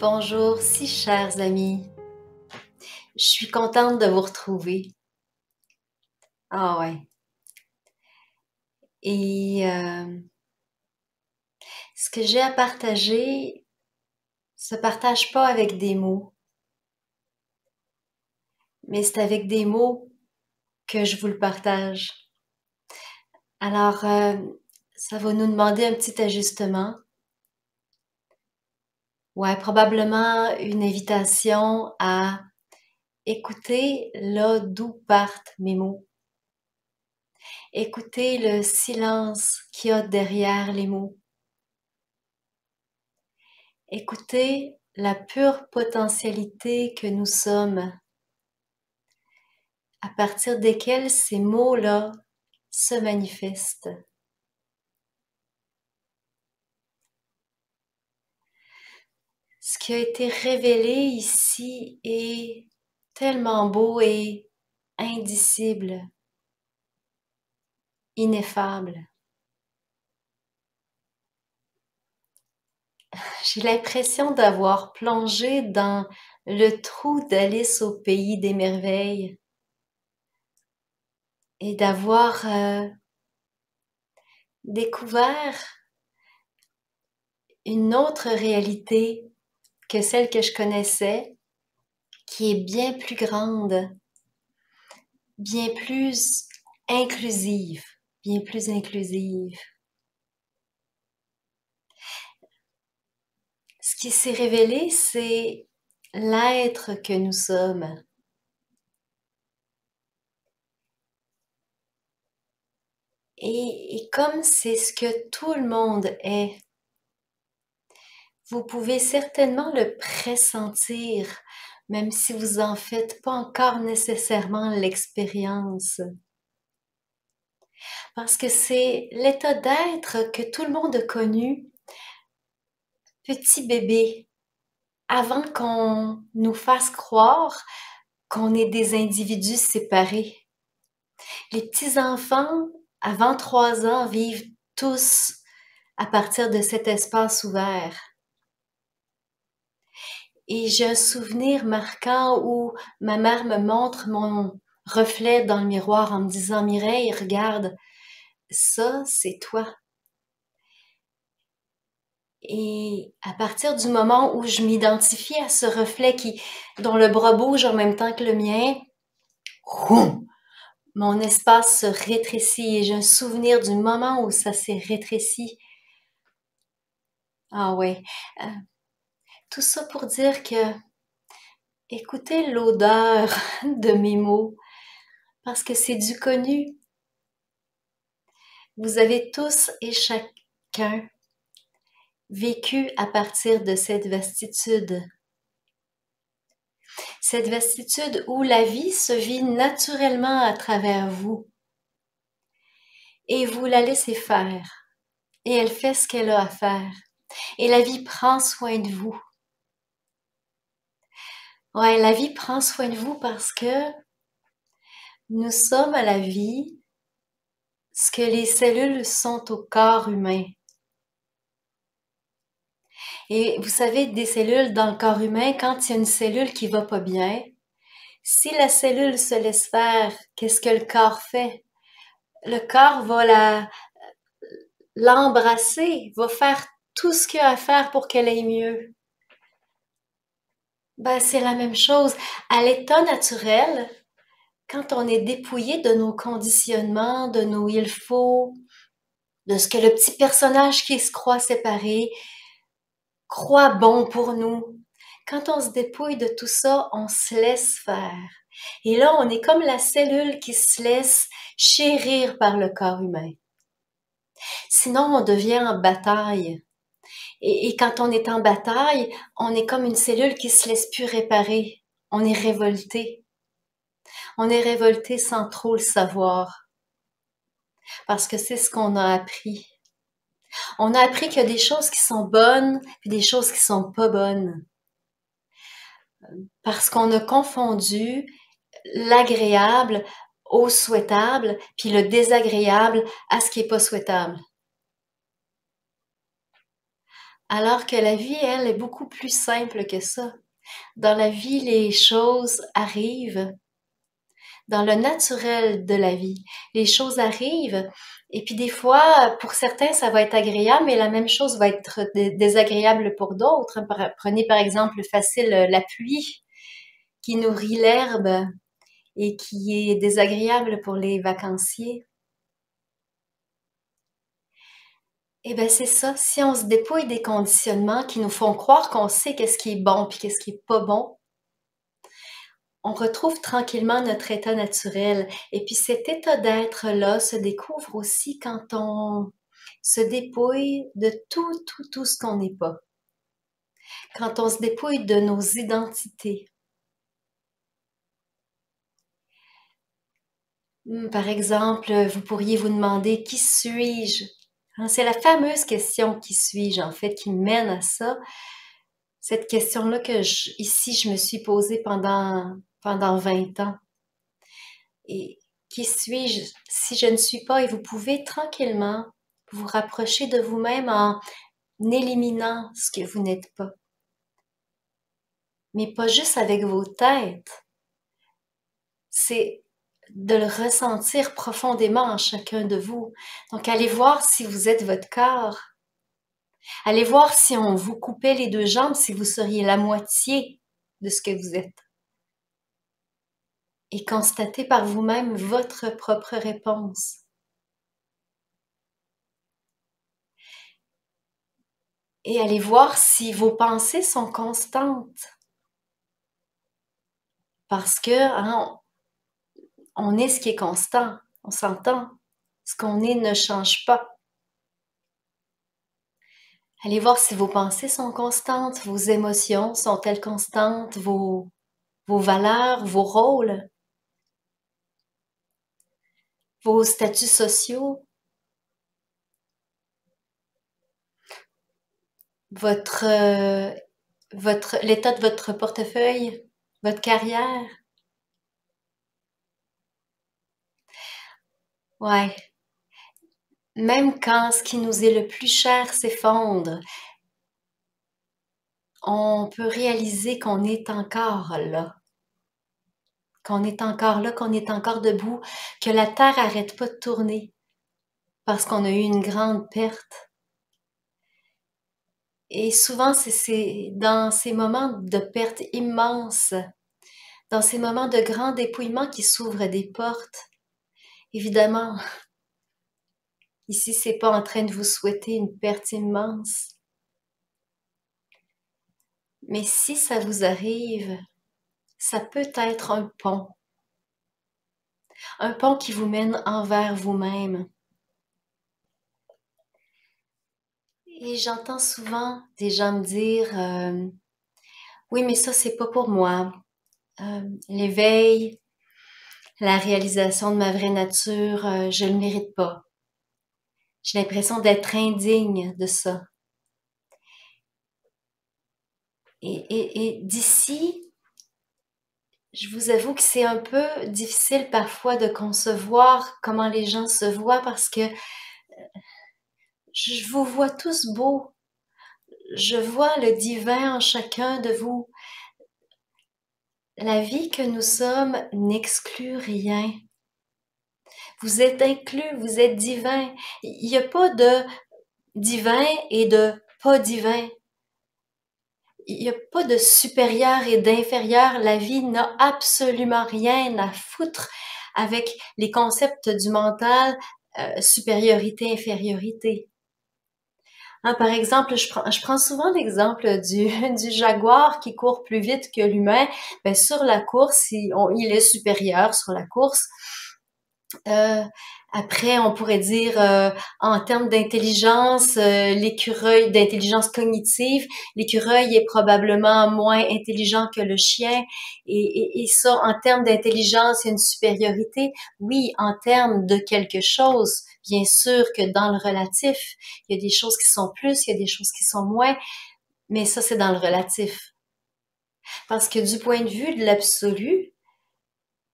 Bonjour, si chers amis. Je suis contente de vous retrouver. Ah ouais. Et ce que j'ai à partager se partage pas avec des mots, mais c'est avec des mots que je vous le partage. Alors, ça va nous demander un petit ajustement. Ouais, probablement une invitation à écouter là d'où partent mes mots. Écouter le silence qu'il y a derrière les mots. Écoutez la pure potentialité que nous sommes, à partir desquels ces mots-là se manifestent. Ce qui a été révélé ici est tellement beau et indicible, ineffable. J'ai l'impression d'avoir plongé dans le trou d'Alice au pays des merveilles et d'avoir découvert une autre réalité que celle que je connaissais, qui est bien plus grande, bien plus inclusive, bien plus inclusive. Ce qui s'est révélé, c'est l'être que nous sommes. Et comme c'est ce que tout le monde est, vous pouvez certainement le pressentir, même si vous en faites pas encore nécessairement l'expérience. Parce que c'est l'état d'être que tout le monde a connu, petit bébé, avant qu'on nous fasse croire qu'on est des individus séparés. Les petits-enfants, avant 3 ans, vivent tous à partir de cet espace ouvert. Et j'ai un souvenir marquant où ma mère me montre mon reflet dans le miroir en me disant « Mireille, regarde, ça, c'est toi. » Et à partir du moment où je m'identifie à ce reflet dont le bras bouge en même temps que le mien, mon espace se rétrécit et j'ai un souvenir du moment où ça s'est rétréci. Ah ouais. Tout ça pour dire que écoutez l'odeur de mes mots, parce que c'est du connu. Vous avez tous et chacun vécu à partir de cette vastitude. Cette vastitude où la vie se vit naturellement à travers vous. Et vous la laissez faire. Et elle fait ce qu'elle a à faire. Et la vie prend soin de vous. Ouais, la vie prend soin de vous parce que nous sommes à la vie ce que les cellules sont au corps humain. Et vous savez, des cellules dans le corps humain, quand il y a une cellule qui va pas bien, si la cellule se laisse faire, qu'est-ce que le corps fait? Le corps va l'embrasser, va faire tout ce qu'il y a à faire pour qu'elle aille mieux. Ben, c'est la même chose. À l'état naturel, quand on est dépouillé de nos conditionnements, de nos il faut, de ce que le petit personnage qui se croit séparé croit bon pour nous, quand on se dépouille de tout ça, on se laisse faire. Et là, on est comme la cellule qui se laisse chérir par le corps humain. Sinon, on devient en bataille. Et quand on est en bataille, on est comme une cellule qui se laisse plus réparer. On est révolté. On est révolté sans trop le savoir. Parce que c'est ce qu'on a appris. On a appris qu'il y a des choses qui sont bonnes et des choses qui sont pas bonnes. Parce qu'on a confondu l'agréable au souhaitable, puis le désagréable à ce qui est pas souhaitable. Alors que la vie, elle, est beaucoup plus simple que ça. Dans la vie, les choses arrivent dans le naturel de la vie. Les choses arrivent et puis des fois, pour certains, ça va être agréable, mais la même chose va être désagréable pour d'autres. Prenez par exemple facile la pluie qui nourrit l'herbe et qui est désagréable pour les vacanciers. Eh ben c'est ça, si on se dépouille des conditionnements qui nous font croire qu'on sait qu'est-ce qui est bon puis qu'est-ce qui est pas bon, on retrouve tranquillement notre état naturel. Et puis cet état d'être-là se découvre aussi quand on se dépouille de tout ce qu'on n'est pas. Quand on se dépouille de nos identités. Par exemple, vous pourriez vous demander qui suis-je? Hein, c'est la fameuse question qui suis-je en fait qui mène à ça. Cette question-là que ici je me suis posée pendant 20 ans. Et qui suis-je si je ne suis pas? Et vous pouvez tranquillement vous rapprocher de vous-même en éliminant ce que vous n'êtes pas. Mais pas juste avec vos têtes. C'est de le ressentir profondément en chacun de vous. Donc, allez voir si vous êtes votre corps. Allez voir si on vous coupait les deux jambes, si vous seriez la moitié de ce que vous êtes. Et constatez par vous-même votre propre réponse. Et allez voir si vos pensées sont constantes. Parce que hein, on est ce qui est constant, on s'entend. Ce qu'on est ne change pas. Allez voir si vos pensées sont constantes, vos émotions sont-elles constantes, vos valeurs, vos rôles, vos statuts sociaux, l'état de votre portefeuille, votre carrière. Ouais. Même quand ce qui nous est le plus cher s'effondre, on peut réaliser qu'on est encore là. Qu'on est encore là, qu'on est encore debout, que la Terre arrête pas de tourner parce qu'on a eu une grande perte. Et souvent, c'est dans ces moments de perte immense, dans ces moments de grand dépouillement qui s'ouvrent des portes. Évidemment, ici, c'est pas en train de vous souhaiter une perte immense. Mais si ça vous arrive, ça peut être un pont. Un pont qui vous mène envers vous-même. Et j'entends souvent des gens me dire oui, mais ça, c'est pas pour moi. L'éveil, la réalisation de ma vraie nature, je le mérite pas. J'ai l'impression d'être indigne de ça. Et d'ici, je vous avoue que c'est un peu difficile parfois de concevoir comment les gens se voient parce que je vous vois tous beaux. Je vois le divin en chacun de vous. La vie que nous sommes n'exclut rien. Vous êtes inclus, vous êtes divin. Il n'y a pas de divin et de pas divin. Il n'y a pas de supérieur et d'inférieur. La vie n'a absolument rien à foutre avec les concepts du mental, supériorité, infériorité. Hein, par exemple, je prends souvent l'exemple du jaguar qui court plus vite que l'humain. Ben, sur la course, il est supérieur sur la course. Après, on pourrait dire en termes d'intelligence, l'écureuil, d'intelligence cognitive, l'écureuil est probablement moins intelligent que le chien. Et ça, en termes d'intelligence, il y a une supériorité. Oui, en termes de quelque chose, bien sûr que dans le relatif, il y a des choses qui sont plus, il y a des choses qui sont moins, mais ça, c'est dans le relatif. Parce que du point de vue de l'absolu,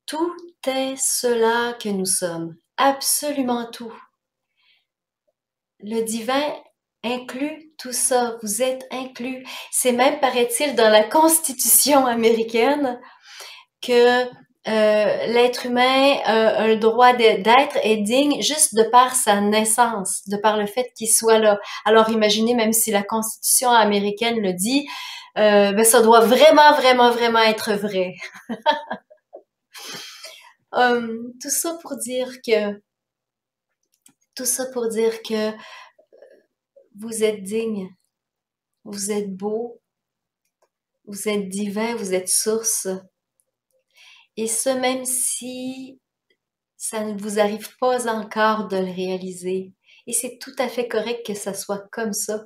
tout est cela que nous sommes. Absolument tout. Le divin inclut tout ça. Vous êtes inclus. C'est même, paraît-il, dans la Constitution américaine que l'être humain a le droit d'être et digne juste de par sa naissance, de par le fait qu'il soit là. Alors imaginez, même si la Constitution américaine le dit, ben ça doit vraiment, vraiment, vraiment être vrai. Tout ça pour dire que, tout ça pour dire que vous êtes digne, vous êtes beau, vous êtes divin, vous êtes source. Et ce, même si ça ne vous arrive pas encore de le réaliser. Et c'est tout à fait correct que ça soit comme ça.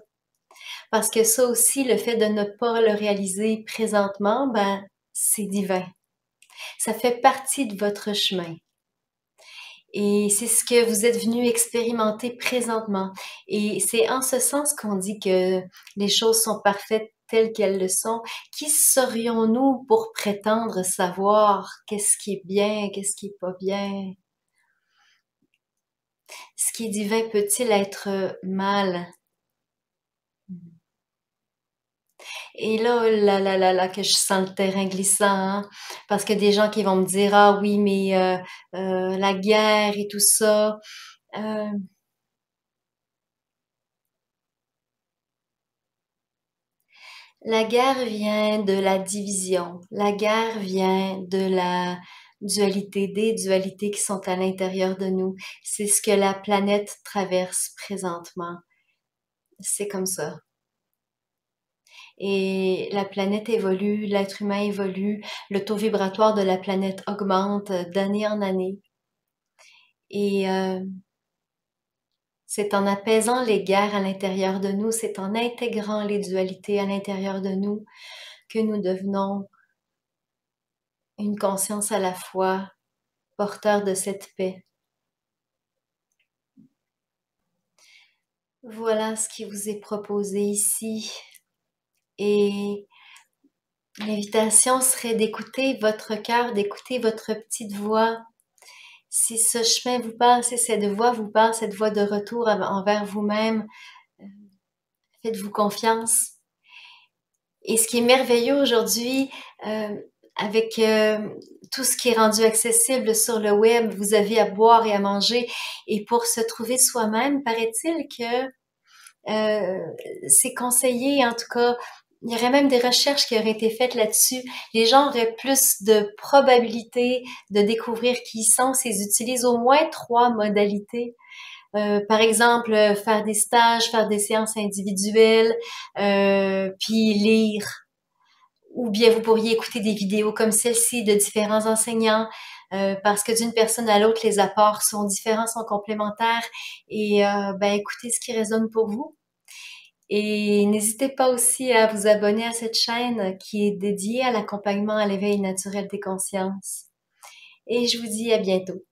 Parce que ça aussi, le fait de ne pas le réaliser présentement, ben, c'est divin. Ça fait partie de votre chemin. Et c'est ce que vous êtes venu expérimenter présentement. Et c'est en ce sens qu'on dit que les choses sont parfaites telles qu'elles le sont. Qui serions-nous pour prétendre savoir qu'est-ce qui est bien, qu'est-ce qui est pas bien? Ce qui est divin peut-il être mal? Et là, que je sens le terrain glissant, hein, parce que des gens qui vont me dire, ah oui, mais la guerre et tout ça, euh, la guerre vient de la division, la guerre vient de la dualité, des dualités qui sont à l'intérieur de nous. C'est ce que la planète traverse présentement. C'est comme ça. Et la planète évolue, l'être humain évolue, le taux vibratoire de la planète augmente d'année en année. Et c'est en apaisant les guerres à l'intérieur de nous, c'est en intégrant les dualités à l'intérieur de nous que nous devenons une conscience à la fois porteur de cette paix. Voilà ce qui vous est proposé ici. Et l'invitation serait d'écouter votre cœur, d'écouter votre petite voix. Si ce chemin vous parle, si cette voix vous parle, cette voix de retour envers vous-même, faites-vous confiance. Et ce qui est merveilleux aujourd'hui, euh, avec tout ce qui est rendu accessible sur le web, vous avez à boire et à manger. Et pour se trouver soi-même, paraît-il que c'est conseillé, en tout cas, il y aurait même des recherches qui auraient été faites là-dessus. Les gens auraient plus de probabilité de découvrir qui ils sont s'ils utilisent au moins 3 modalités. Par exemple, faire des stages, faire des séances individuelles, puis lire. Ou bien vous pourriez écouter des vidéos comme celle-ci de différents enseignants, parce que d'une personne à l'autre, les apports sont différents, sont complémentaires. Et ben écoutez ce qui résonne pour vous. Et n'hésitez pas aussi à vous abonner à cette chaîne qui est dédiée à l'accompagnement à l'éveil naturel des consciences. Et je vous dis à bientôt.